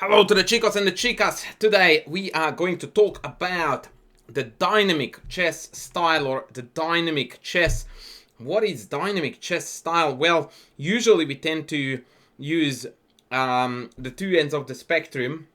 Hello to the chicos and the chicas. Today we are going to talk about the dynamic chess style or the dynamic chess. What is dynamic chess style? Well, usually we tend to use the two ends of the spectrum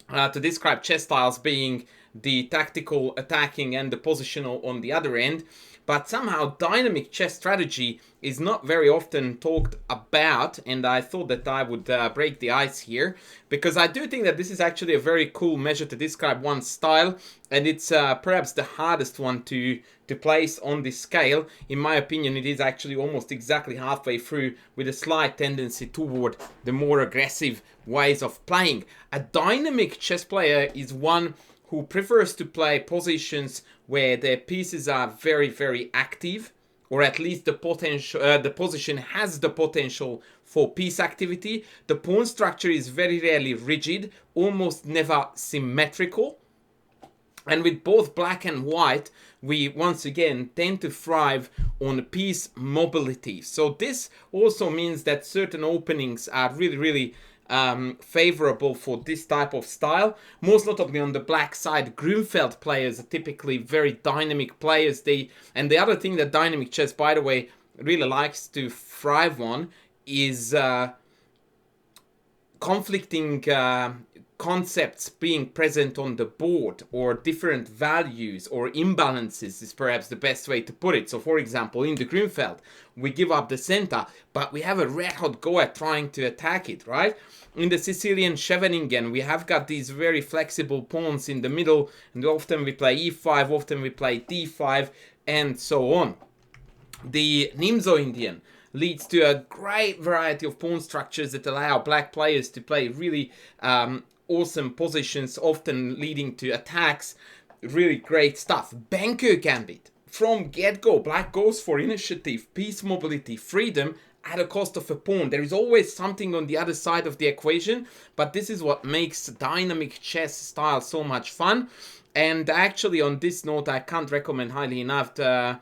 to describe chess styles, being the tactical, attacking, and the positional on the other end. But somehow dynamic chess strategy is not very often talked about, and I thought that I would break the ice here, because I do think that this is actually a very cool measure to describe one style, and it's perhaps the hardest one to place on this scale. In my opinion, it is actually almost exactly halfway through, with a slight tendency toward the more aggressive ways of playing. A dynamic chess player is one who prefers to play positions where their pieces are very, very active, or at least the position has the potential for piece activity. The pawn structure is very rarely rigid, almost never symmetrical. And with both black and white, we once again tend to thrive on piece mobility. So this also means that certain openings are really favorable for this type of style. Most notably on the black side, Grunfeld players are typically very dynamic players. And the other thing that dynamic chess, by the way, really likes to thrive on is conflicting concepts being present on the board, or different values or imbalances is perhaps the best way to put it. So for example, in the Grunfeld, we give up the center, but we have a red hot go at trying to attack it, right? In the Sicilian Scheveningen, we have got these very flexible pawns in the middle, and often we play e5, often we play d5, and so on. The Nimzo Indian leads to a great variety of pawn structures that allow black players to play really awesome positions, often leading to attacks. Really great stuff. Benko Gambit. From get-go, black goes for initiative, piece mobility, freedom, at a cost of a pawn. There is always something on the other side of the equation, but this is what makes dynamic chess style so much fun. And actually, on this note, I can't recommend highly enough Vlastimil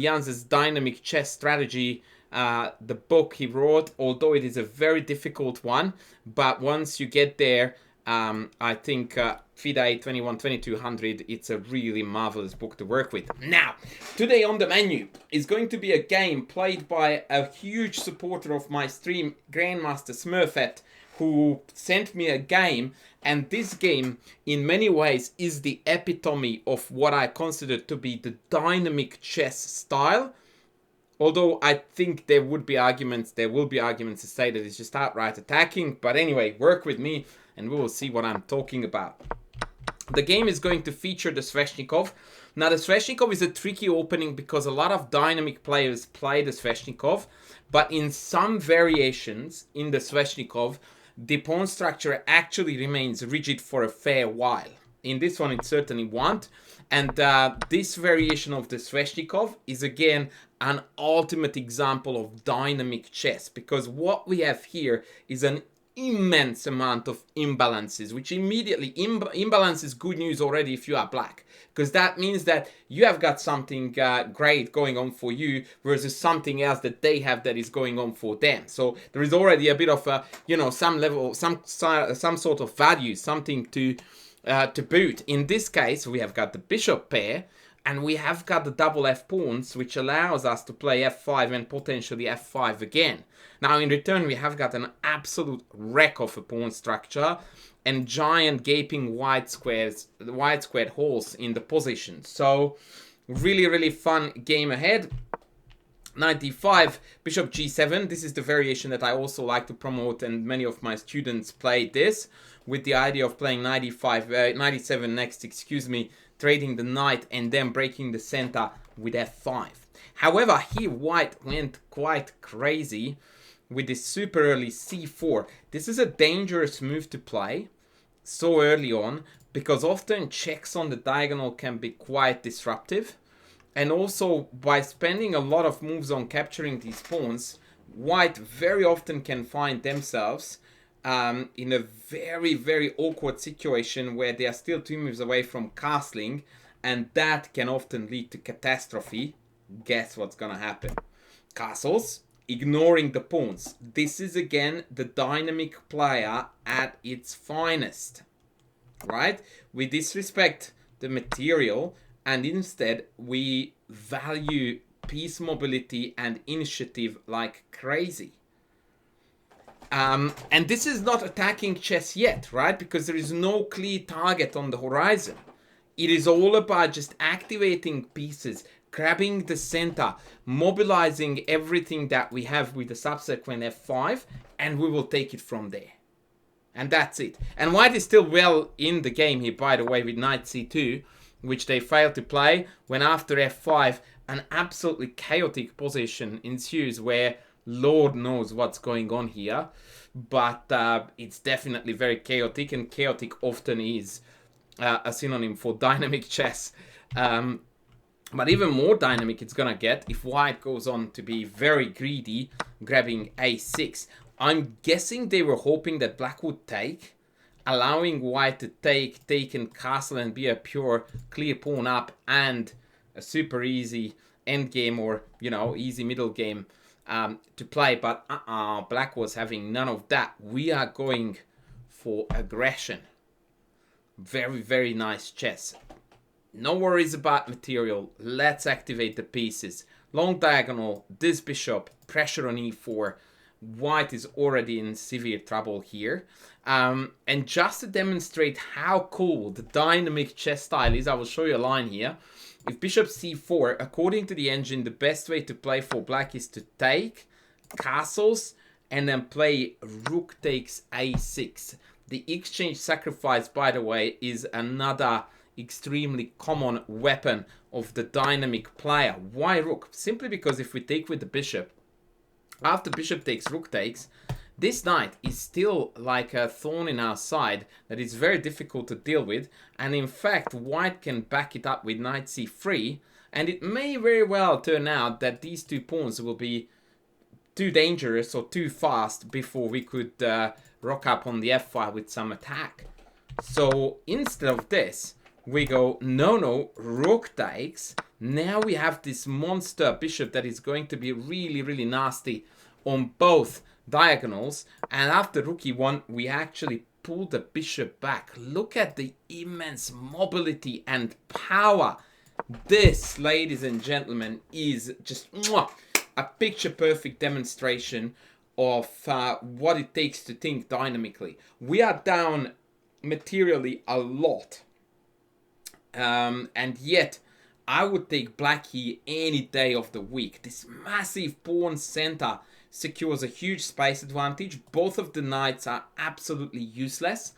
Janz's Dynamic Chess Strategy, the book he wrote, although it is a very difficult one, but once you get there, I think FIDE 21-2200, it's a really marvelous book to work with. Now, today on the menu is going to be a game played by a huge supporter of my stream, Grandmaster Smurfette, who sent me a game, and this game in many ways is the epitome of what I consider to be the dynamic chess style. Although I think there will be arguments to say that it's just outright attacking. But anyway, work with me and we will see what I'm talking about. The game is going to feature the Sveshnikov. Now the Sveshnikov is a tricky opening because a lot of dynamic players play the Sveshnikov. But in some variations in the Sveshnikov, the pawn structure actually remains rigid for a fair while. In this one it certainly won't. And this variation of the Sveshnikov is again an ultimate example of dynamic chess, because what we have here is an immense amount of imbalances, which immediately imbalance is good news already if you are black, because that means that you have got something great going on for you versus something else that they have that is going on for them. So there is already a bit of some level, some sort of value, something to boot. In this case, we have got the bishop pair, and we have got the double f pawns, which allows us to play f5 and potentially f5 again. Now in return, we have got an absolute wreck of a pawn structure and giant gaping wide squared holes in the position. So really fun game ahead. 95, bishop g7. This is the variation that I also like to promote, and many of my students play this with the idea of playing 97 next, trading the knight and then breaking the center with f5. However, here white went quite crazy with this super early c4. This is a dangerous move to play so early on, because often checks on the diagonal can be quite disruptive. And also, by spending a lot of moves on capturing these pawns, white very often can find themselves in a very awkward situation where they are still 2 moves away from castling, and that can often lead to catastrophe. Guess what's gonna happen? Castles, ignoring the pawns. This is again the dynamic player at its finest, right? We disrespect the material and instead we value piece mobility and initiative like crazy. And this is not attacking chess yet, right? Because there is no clear target on the horizon. It is all about just activating pieces, grabbing the center, mobilizing everything that we have with the subsequent f5, and we will take it from there. And that's it. And white is still well in the game here, by the way, with knight c2, which they failed to play, when after f5, an absolutely chaotic position ensues where Lord knows what's going on here. But it's definitely very chaotic, and chaotic often is a synonym for dynamic chess. But even more dynamic it's gonna get if white goes on to be very greedy, grabbing a6. I'm guessing they were hoping that black would take, allowing white to take and castle and be a pure clear pawn up and a super easy endgame, or, you know, easy middle game to play. But black was having none of that. We are going for aggression. Very, very nice chess. No worries about material. Let's activate the pieces. Long diagonal, this bishop, pressure on e4. White is already in severe trouble here. And just to demonstrate how cool the dynamic chess style is, I will show you a line here. If bishop c4, according to the engine, the best way to play for black is to take, castles, and then play rook takes a6. The exchange sacrifice, by the way, is another extremely common weapon of the dynamic player. Why rook? Simply because if we take with the bishop, after bishop takes, rook takes, this knight is still like a thorn in our side that is very difficult to deal with. And in fact, white can back it up with knight c3. And it may very well turn out that these two pawns will be too dangerous or too fast before we could rock up on the f5 with some attack. So instead of this, we go, no, rook takes. Now we have this monster bishop that is going to be really, really nasty on both diagonals. And after rook e1, we actually pull the bishop back. Look at the immense mobility and power. This, ladies and gentlemen, is just a picture-perfect demonstration of what it takes to think dynamically. We are down materially a lot. And yet, I would take black here any day of the week. This massive pawn center secures a huge space advantage. Both of the knights are absolutely useless.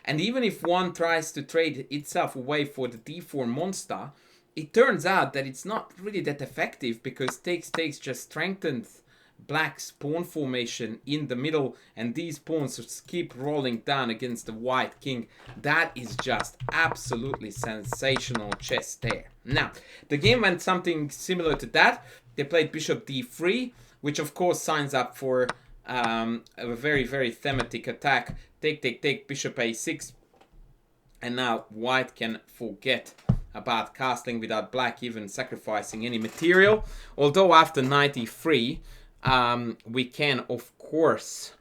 And even if one tries to trade itself away for the d4 monster, it turns out that it's not really that effective, because takes just strengthens black's pawn formation in the middle, and these pawns just keep rolling down against the white king. That is just absolutely sensational chess there. Now, the game went something similar to that. They played bishop d3, which of course signs up for a very, very thematic attack. Take, bishop a6. And now white can forget about castling without black even sacrificing any material. Although after knight e3, we can of course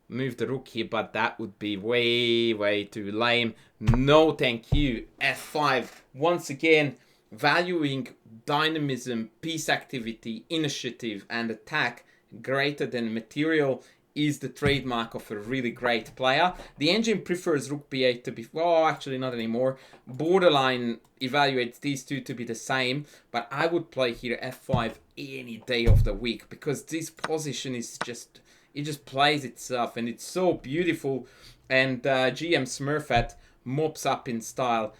move the rook here, but that would be way too lame. No thank you. f5, once again valuing dynamism, piece activity, initiative and attack greater than material is the trademark of a really great player. The engine prefers rook b8 to be, well, actually not anymore. Borderline evaluates these two to be the same, but I would play here f5 any day of the week, because this position is just, it just plays itself and it's so beautiful. And GMSmurfette mops up in style.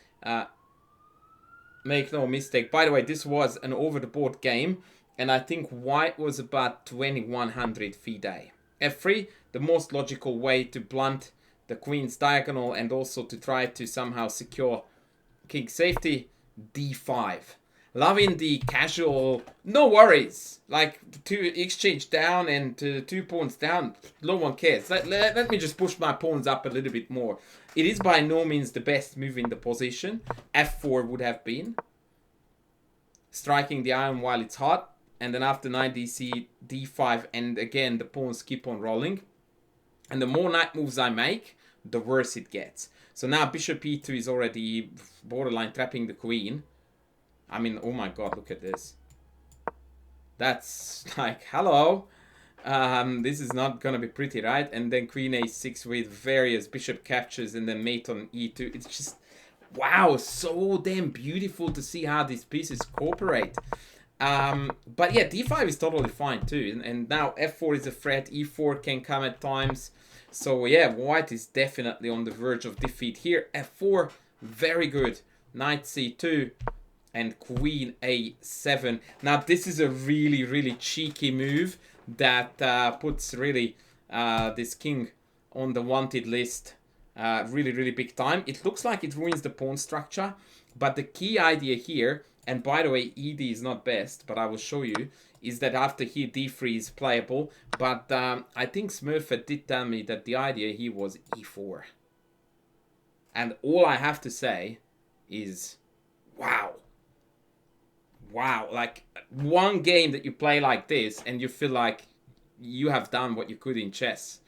Make no mistake. By the way, this was an over-the-board game, and I think white was about 2100 FIDE. f3, the most logical way to blunt the queen's diagonal and also to try to somehow secure king safety. d5. Loving the casual, no worries, like two exchange down and 2 pawns down, no one cares. Let me just push my pawns up a little bit more. It is by no means the best move in the position. f4 would have been striking the iron while it's hot, and then after knight dc, d5, and again the pawns keep on rolling. And the more knight moves I make, the worse it gets. So now bishop e2 is already borderline trapping the queen. I mean, oh my god, look at this. That's like, hello. This is not gonna be pretty, right? And then queen a6 with various bishop captures and then mate on e2. It's just, wow, so damn beautiful to see how these pieces cooperate. But yeah, d5 is totally fine too. And now f4 is a threat, e4 can come at times. So yeah, white is definitely on the verge of defeat here. f4, very good. Knight c2 and queen a7. Now this is a really, really cheeky move that puts really this king on the wanted list really, really big time. It looks like it ruins the pawn structure, but the key idea here, and by the way, ed is not best, but I will show you, is that after here d3 is playable. But I think Smurfette did tell me that the idea here was e4. And all I have to say is, wow. Wow, like one game that you play like this and you feel like you have done what you could in chess.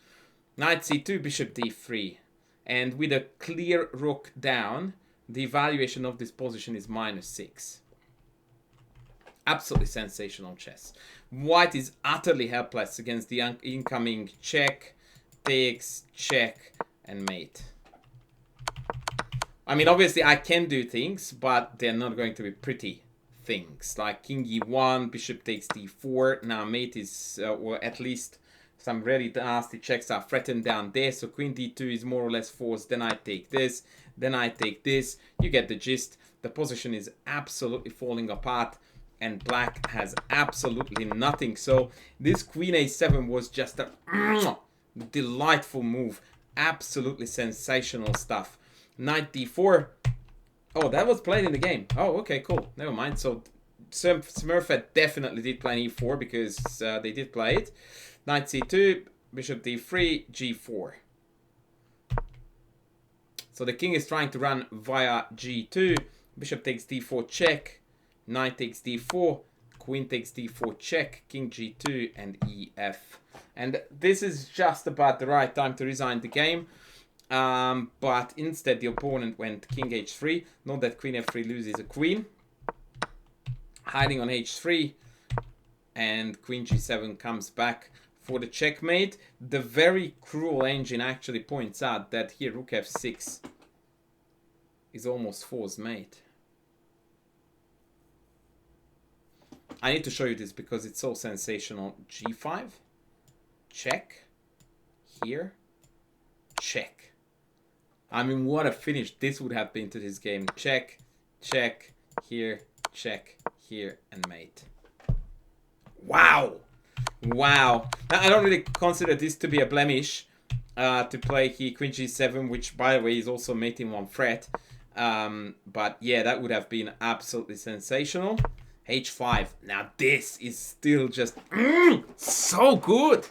Knight c2, bishop d3. And with a clear rook down, the evaluation of this position is -6. Absolutely sensational chess. White is utterly helpless against the incoming check, takes, check, and mate. I mean, obviously I can do things, but they're not going to be pretty things. Like king e1, bishop takes d4. Now mate is, or at least some really nasty checks are threatened down there. So queen d2 is more or less forced. Then I take this. Then I take this. You get the gist. The position is absolutely falling apart. And black has absolutely nothing. So this queen a7 was just a delightful move. Absolutely sensational stuff. Knight d4. Oh, that was played in the game. Oh, okay, cool. Never mind. So Smurfette definitely did play e4 because they did play it. Knight c2, bishop d3, g4. So the king is trying to run via g2. Bishop takes d4 check. Knight takes d4. Queen takes d4 check. King g2 and ef. And this is just about the right time to resign the game. But instead the opponent went king h3. Not that queen f3 loses a queen. Hiding on h3. And queen g7 comes back for the checkmate. The very cruel engine actually points out that here rook f6 is almost forced mate. I need to show you this because it's so sensational. g5, check, here, check. I mean, what a finish this would have been to this game. Check, check, here, and mate. Wow! Wow. Now, I don't really consider this to be a blemish to play here queen g7, which, by the way, is also mating one threat. But yeah, that would have been absolutely sensational. h5. Now, this is still just so good.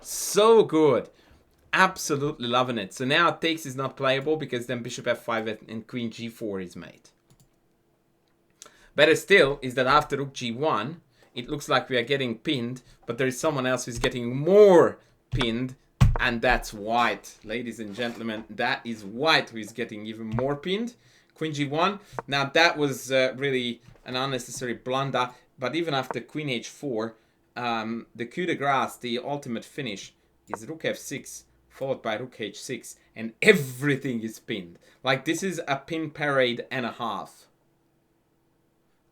So good. Absolutely loving it. So now takes is not playable because then bishop f5 and queen g4 is made. Better still is that after rook g1, it looks like we are getting pinned, but there is someone else who's getting more pinned, and that's white. Ladies and gentlemen, that is white who is getting even more pinned. Queen g1. Now that was really an unnecessary blunder, but even after queen h4, the coup de grace, the ultimate finish, is rook f6 followed by rook h6, and everything is pinned. Like, this is a pin parade and a half.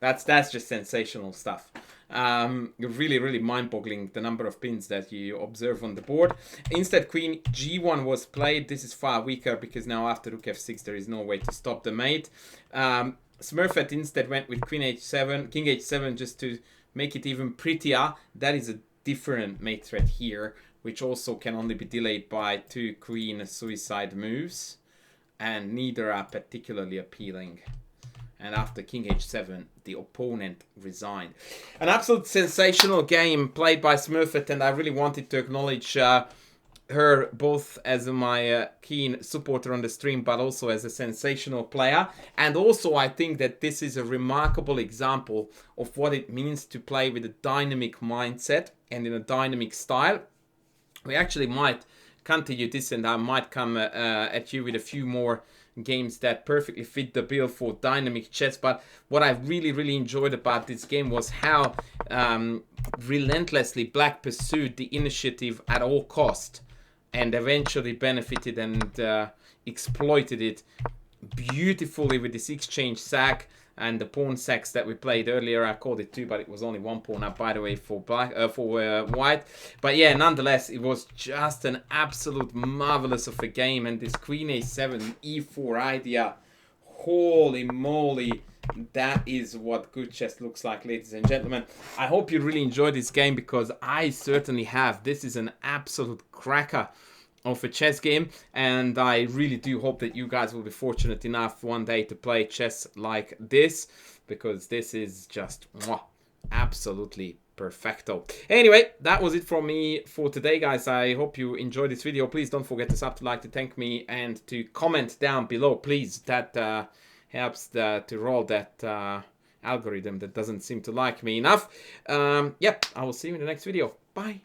That's just sensational stuff. Really, really mind-boggling, the number of pins that you observe on the board. Instead, queen g1 was played. This is far weaker because now after rook f6 there is no way to stop the mate. Smurfette instead went with queen h7, king h7 just to make it even prettier. That is a different mate threat here, which also can only be delayed by two queen suicide moves, and neither are particularly appealing. And after king h7, the opponent resigned. An absolute sensational game played by Smurfette, and I really wanted to acknowledge her both as my keen supporter on the stream, but also as a sensational player. And also I think that this is a remarkable example of what it means to play with a dynamic mindset and in a dynamic style. We actually might continue this, and I might come at you with a few more games that perfectly fit the bill for dynamic chess. But what I really enjoyed about this game was how relentlessly Black pursued the initiative at all cost, and eventually benefited and exploited it beautifully with this exchange sack and the pawn sacks that we played earlier. I called it 2, but it was only 1 pawn up, by the way, for white. But yeah, nonetheless, it was just an absolute marvelous of a game. And this queen a7 e4 idea, holy moly, that is what good chess looks like, ladies and gentlemen. I hope you really enjoyed this game, because I certainly have. This is an absolute cracker of a chess game, and I really do hope that you guys will be fortunate enough one day to play chess like this, because this is just absolutely perfecto. Anyway, that was it from me for today, guys. I hope you enjoyed this video. Please don't forget to sub, to like, to thank me, and to comment down below, please. That helps to roll that algorithm that doesn't seem to like me enough. Yep, I will see you in the next video. Bye.